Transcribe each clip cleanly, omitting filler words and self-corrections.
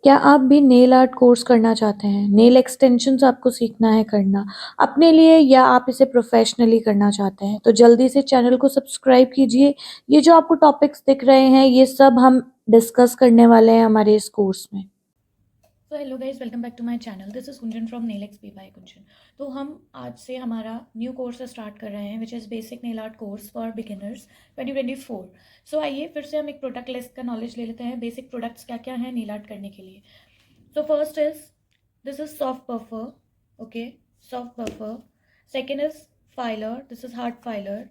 क्या आप भी नेल आर्ट कोर्स करना चाहते हैं? नेल एक्सटेंशंस आपको सीखना है करना अपने लिए या आप इसे प्रोफेशनली करना चाहते हैं? तो जल्दी से चैनल को सब्सक्राइब कीजिए। ये जो आपको टॉपिक्स दिख रहे हैं, ये सब हम डिस्कस करने वाले हैं हमारे इस कोर्स में। तो hello guys, welcome back to my channel. This is Kunjan from nail XP by Kunjan. तो हम आज से हमारा न्यू कोर्स स्टार्ट कर रहे हैं which is basic nail art course for beginners 2024। सो आइए फिर से हम एक प्रोडक्ट लिस्ट का नॉलेज ले लेते हैं। बेसिक प्रोडक्ट्स क्या क्या हैं नेल आर्ट करने के लिए। So first is this is soft buffer, okay, soft buffer. Second is filer, this is hard filer.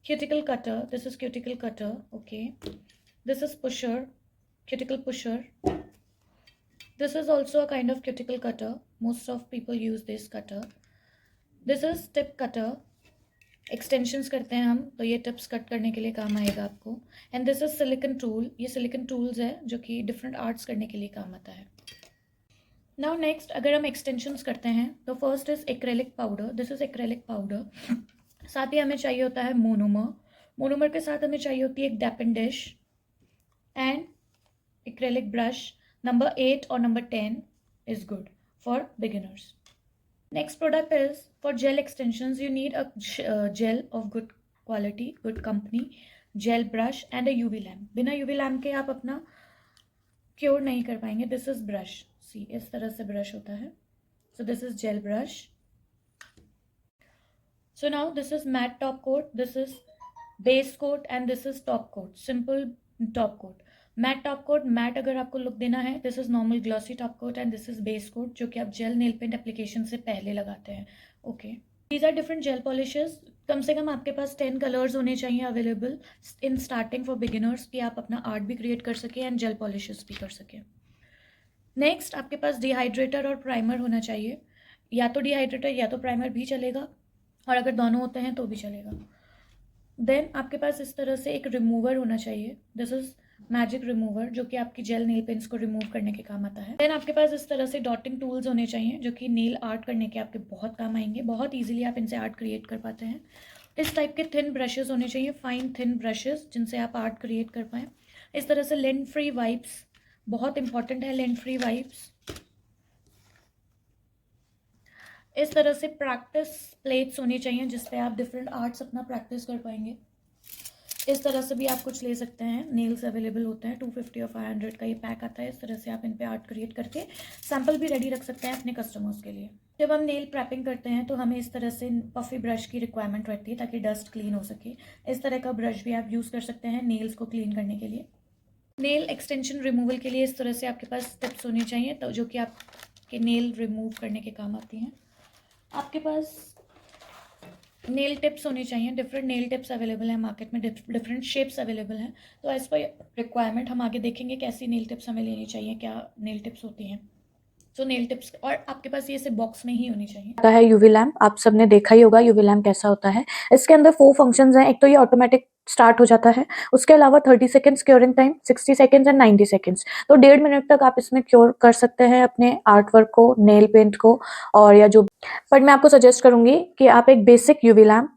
Cuticle cutter, this is cuticle cutter, okay. This is pusher, cuticle pusher. This is also a kind of cuticle cutter. Most of people use this cutter. This is tip cutter. Extensions करते हैं हम, तो ये tips cut करने के लिए काम आएगा आपको. And this is silicon tool. ये सिलिकन टूल्स है जो कि डिफरेंट आर्ट्स करने के लिए काम आता है. नाउ नेक्स्ट, अगर हम एक्सटेंशंस करते हैं तो first is acrylic powder. This is acrylic powder. साथ ही हमें चाहिए होता है मोनोमर. मोनोमर के साथ हमें चाहिए होती है एक dap and dish and acrylic brush. Number 8 or number 10 is good for beginners. Next product is for gel extensions. You need a gel of good quality, good company, gel brush and a UV lamp. बिना UV lamp के आप अपना cure नहीं कर पाएंगे. This is brush. See, इस तरह से brush होता है. So this is gel brush. So now this is matte top coat, this is base coat and this is top coat. Simple top coat. Matte top coat. Matte अगर आपको look देना है, this is normal glossy top coat and this is base coat जो कि आप jail nail paint application से पहले लगाते हैं. Okay, these are different gel polishes. कम से कम आपके पास 10 कलर्स होने चाहिए available in starting for beginners कि आप अपना आर्ट भी क्रिएट कर सके एंड जेल पॉलिशेस भी कर सके. नेक्स्ट, आपके पास डिहाइड्रेटर और प्राइमर होना चाहिए. या तो डिहाइड्रेटर या तो प्राइमर भी चलेगा, और अगर दोनों होते हैं तो भी चलेगा. देन आपके पास इस तरह से एक रिमूवर होना चाहिए. दिस इज मैजिक रिमूवर जो कि आपकी जेल नेल पेंट्स को रिमूव करने के काम आता है. देन आपके पास इस तरह से डॉटिंग टूल्स होने चाहिए जो कि नेल आर्ट करने के आपके बहुत काम आएंगे. बहुत ईजिली आप इनसे आर्ट क्रिएट कर पाते हैं. इस टाइप के थिन ब्रशेस होने चाहिए, फाइन थिन ब्रशेस जिनसे आप आर्ट क्रिएट कर पाएँ. इस तरह से लेंट फ्री वाइप्स बहुत इंपॉर्टेंट है. Lent free wipes. इस तरह से प्रैक्टिस प्लेट्स होनी चाहिए जिस पे आप डिफरेंट आर्ट्स अपना प्रैक्टिस कर पाएंगे. इस तरह से भी आप कुछ ले सकते हैं. नेल्स अवेलेबल होते हैं, 250 और 500 का ये पैक आता है. इस तरह से आप इन पे आर्ट क्रिएट करके सैम्पल भी रेडी रख सकते हैं अपने कस्टमर्स के लिए. जब हम नेल प्रैपिंग करते हैं तो हमें इस तरह से पफी ब्रश की रिक्वायरमेंट रहती है ताकि डस्ट क्लीन हो सके. इस तरह का ब्रश भी आप यूज़ कर सकते हैं नेल्स को क्लीन करने के लिए. नेल एक्सटेंशन रिमूवल के लिए इस तरह से आपके पास टिप्स होनी चाहिए तो जो कि आपके नेल रिमूव करने के काम आती हैं. आपके पास नेल टिप्स होनी चाहिए. डिफरेंट नेल टिप्स अवेलेबल हैं मार्केट में, डिफरेंट शेप्स अवेलेबल हैं. तो एज पर रिक्वायरमेंट हम आगे देखेंगे कैसी नेल टिप्स हमें लेनी चाहिए, क्या नेल टिप्स होती हैं. सो नेल टिप्स, और आपके पास ये सिर्फ बॉक्स में ही होनी चाहिए. होता है यूवी लैम्प. आप सबने देखा ही होगा यूवी लैम्प कैसा होता है. इसके अंदर 4 फंक्शंस हैं. एक तो ये ऑटोमेटिक स्टार्ट हो जाता है. उसके अलावा 30 seconds curing time, 60 seconds and 90 seconds. तो 1.5 मिनट तक आप इसमें क्योर कर सकते हैं अपने आर्ट वर्क को, नेल पेंट को, और या जो. बट मैं आपको सजेस्ट करूंगी कि आप एक बेसिक यूवी लैम्प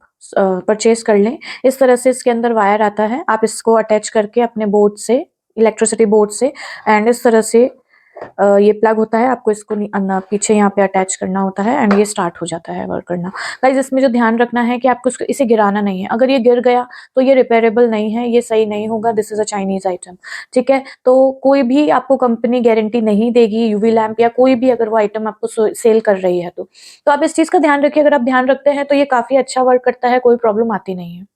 परचेज कर लें. इस तरह से इसके अंदर वायर आता है. आप इसको अटैच करके अपने बोर्ड से, इलेक्ट्रिसिटी बोर्ड से, एंड इस तरह से ये प्लग होता है. आपको इसको पीछे यहाँ पे अटैच करना होता है एंड ये स्टार्ट हो जाता है वर्क करना. गाइस, इसमें जो ध्यान रखना है कि आपको इसे गिराना नहीं है. अगर ये गिर गया तो ये रिपेयरेबल नहीं है, ये सही नहीं होगा. This is a Chinese item, ठीक है. तो कोई भी आपको कंपनी गारंटी नहीं देगी यूवी लैम्प या कोई भी अगर वो आइटम आपको सेल कर रही है तो आप इस चीज का ध्यान रखिए. अगर आप ध्यान रखते हैं तो ये काफी अच्छा वर्क करता है, कोई प्रॉब्लम आती नहीं है.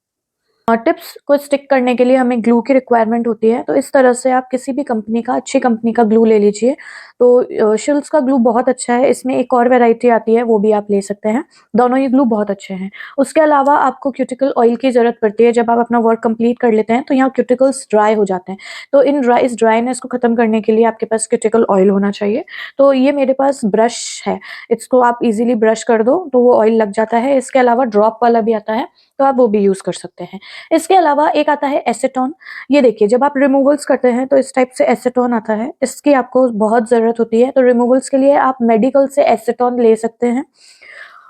टिप्स को स्टिक करने के लिए हमें ग्लू की रिक्वायरमेंट होती है. तो इस तरह से आप किसी भी कंपनी का, अच्छी कंपनी का ग्लू ले लीजिए. तो शिल्स का ग्लू बहुत अच्छा है. इसमें एक और वैरायटी आती है, वो भी आप ले सकते हैं. दोनों ये ग्लू बहुत अच्छे हैं. उसके अलावा आपको क्यूटिकल ऑयल की ज़रूरत पड़ती है. जब आप अपना वर्क कंप्लीट कर लेते हैं तो यहाँ क्यूटिकल्स ड्राई हो जाते हैं. तो इस ड्राइनेस को ख़त्म करने के लिए आपके पास क्यूटिकल ऑयल होना चाहिए. तो ये मेरे पास ब्रश है. इसको आप इजीली ब्रश कर दो तो वो ऑयल लग जाता है. इसके अलावा ड्रॉप वाला भी आता है, तो आप वो भी यूज़ कर सकते हैं. इसके अलावा एक आता है एसीटोन. ये देखिए, जब आप रिमूवल्स करते हैं तो इस टाइप से एसीटोन आता है. इसकी आपको बहुत ज़रूरत होती है. तो रिमूवल्स के लिए आप मेडिकल से एसीटोन ले सकते हैं.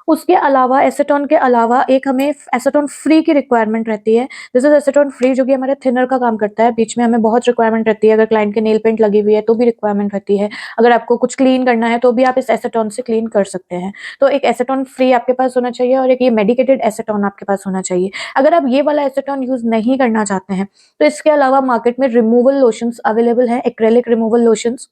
उसके अलावा एसीटोन के अलावा एक हमें एसीटोन फ्री की रिक्वायरमेंट रहती है। दिस इज एसीटोन फ्री, जो कि हमारे थिनर का काम करता है। बीच में हमें बहुत रिक्वायरमेंट रहती है, अगर क्लाइंट के नेल पेंट लगी हुई है तो भी रिक्वायरमेंट रहती है। अगर आपको कुछ क्लीन करना है तो भी आप इस एसीटोन से क्लीन कर सकते हैं। तो एक एसीटोन फ्री आपके पास होना चाहिए और एक ये मेडिकेटेड एसीटोन आपके पास होना चाहिए। अगर आप ये वाला एसीटोन यूज नहीं करना चाहते हैं तो इसके अलावा मार्केट में रिमूवल लोशंस अवेलेबल हैं, एक्रेलिक रिमूवल लोशंस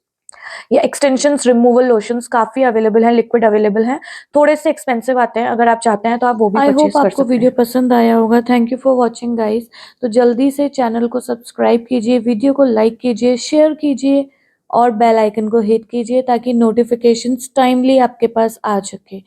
या एक्सटेंशंस रिमूवल लोशंस काफ़ी अवेलेबल हैं, लिक्विड अवेलेबल हैं। थोड़े से एक्सपेंसिव आते हैं, अगर आप चाहते हैं तो आप वो भी आई परचेज होप कर आपको सकते वीडियो हैं। पसंद आया होगा। Thank you for watching guys. तो जल्दी से चैनल को सब्सक्राइब कीजिए, वीडियो को लाइक कीजिए, शेयर कीजिए और बेल आइकन को हिट कीजिए ताकि नोटिफिकेशंस टाइमली आपके पास आ सके।